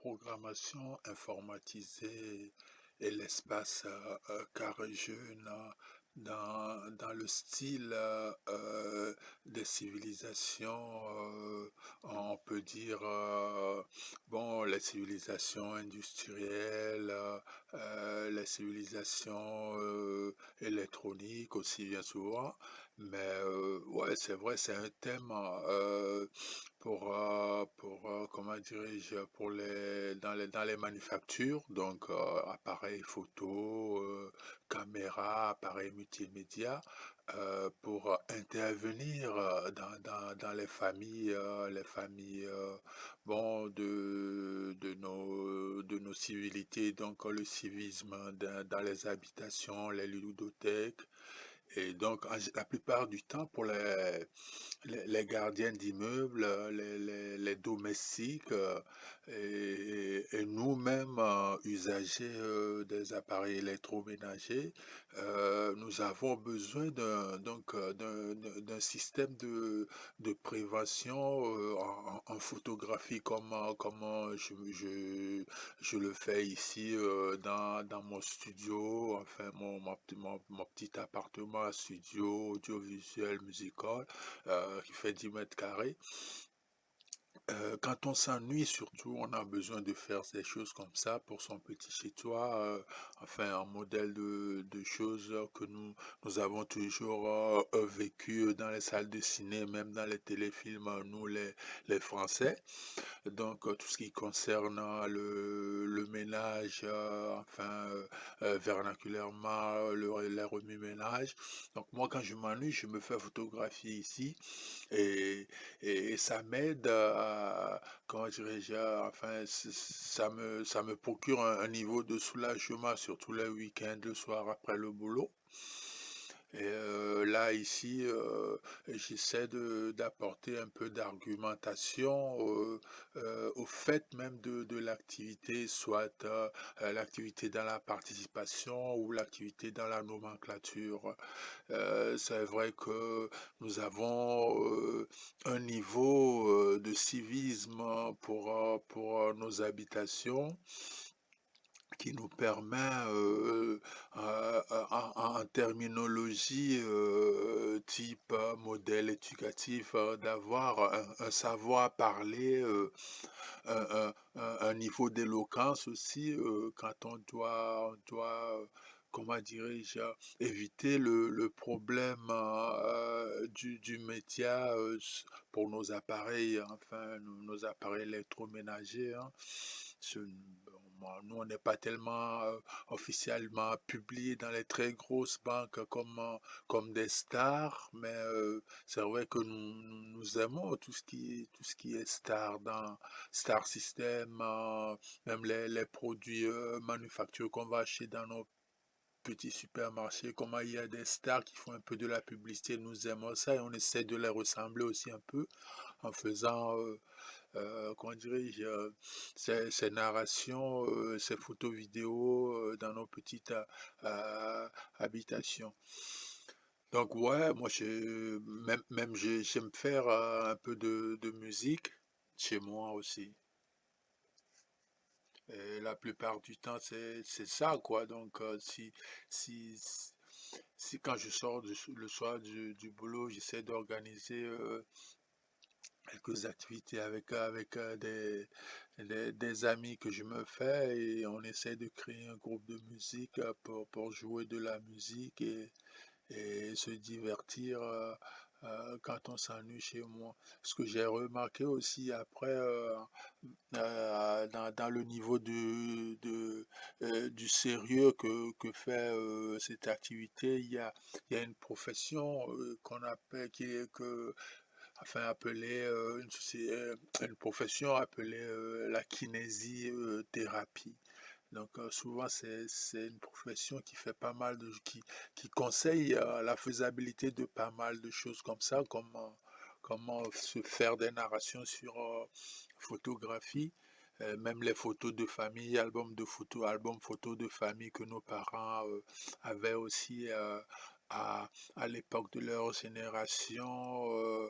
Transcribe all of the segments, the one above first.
programmation informatisée et l'espace carré jaune dans le style des civilisations, on peut dire, bon, les civilisations industrielles, les civilisations électroniques aussi bien souvent, mais ouais, c'est vrai, c'est un thème comment dirais-je, dans les manufactures, donc appareils photo, caméras, appareils multimédia, pour intervenir dans les familles bon, de nos civilités, donc le civisme dans les habitations, les ludothèques, et donc la plupart du temps pour les gardiens d'immeubles, les domestiques et nous-mêmes, usagers des appareils électroménagers, nous avons besoin d'un système de prévention en photographie je le fais ici dans mon studio, enfin mon petit appartement studio audiovisuel musical qui fait 10 mètres carrés. Quand on s'ennuie surtout, on a besoin de faire ces choses comme ça pour son petit chez-toi, enfin un modèle de choses que nous avons toujours vécu dans les salles de ciné, même dans les téléfilms, nous les Français. Donc, tout ce qui concerne le ménage, enfin, vernaculairement, les remue-ménage. Donc, moi, quand je m'ennuie, je me fais photographier ici et, et ça m'aide à, comment dirais-je, enfin, ça me procure un niveau de soulagement, surtout les week-ends, le soir après le boulot. Et là, ici, j'essaie d'apporter un peu d'argumentation au fait même de l'activité, soit l'activité dans la participation ou l'activité dans la nomenclature. C'est vrai que nous avons un niveau de civisme pour nos habitations qui nous permet, en terminologie type modèle éducatif, d'avoir un savoir parler, un niveau d'éloquence aussi, quand on doit, comment dirais-je, éviter le problème du média pour nos appareils, enfin nos appareils électroménagers, hein. Bon, nous, on n'est pas tellement officiellement publié dans les très grosses banques comme des stars, mais c'est vrai que nous aimons tout ce qui est star dans Star System, même les produits manufacturés qu'on va acheter dans nos petits supermarchés, comment il y a des stars qui font un peu de la publicité, nous aimons ça et on essaie de les ressembler aussi un peu en faisant comment dirais-je, ces narrations, ces photos vidéos dans nos petites habitations. Donc ouais, moi j'aime faire un peu de musique chez moi aussi. Et la plupart du temps, c'est ça, quoi. Donc, si, si quand je sors le soir du boulot, j'essaie d'organiser quelques activités avec des amis que je me fais et on essaie de créer un groupe de musique pour jouer de la musique et se divertir quand on s'ennuie chez moi. Ce que j'ai remarqué aussi après, dans le niveau du sérieux que fait cette activité, il y a une profession qu'on appelle, enfin appelée, une profession appelée la kinésithérapie. Donc souvent c'est une profession qui fait pas mal qui conseille la faisabilité de pas mal de choses comme ça, comment se faire des narrations sur photographie, même les photos de famille, albums photos de famille que nos parents avaient aussi à l'époque de leur génération.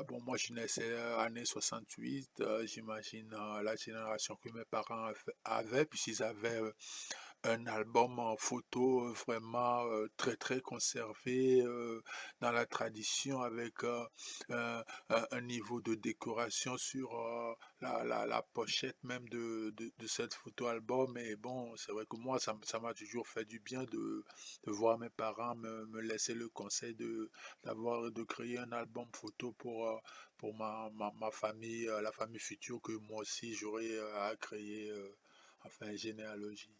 Bon, moi, je naissais, année 68, j'imagine, la génération que mes parents avaient, puisqu'ils avaient, un album en photo, vraiment, très, très conservé, dans la tradition avec, un niveau de décoration sur, la pochette même de cette photo album. Et bon, c'est vrai que moi, ça m'a toujours fait du bien de voir mes parents me laisser le conseil de créer un album photo pour ma famille, la famille future que moi aussi j'aurai, à créer, enfin généalogie.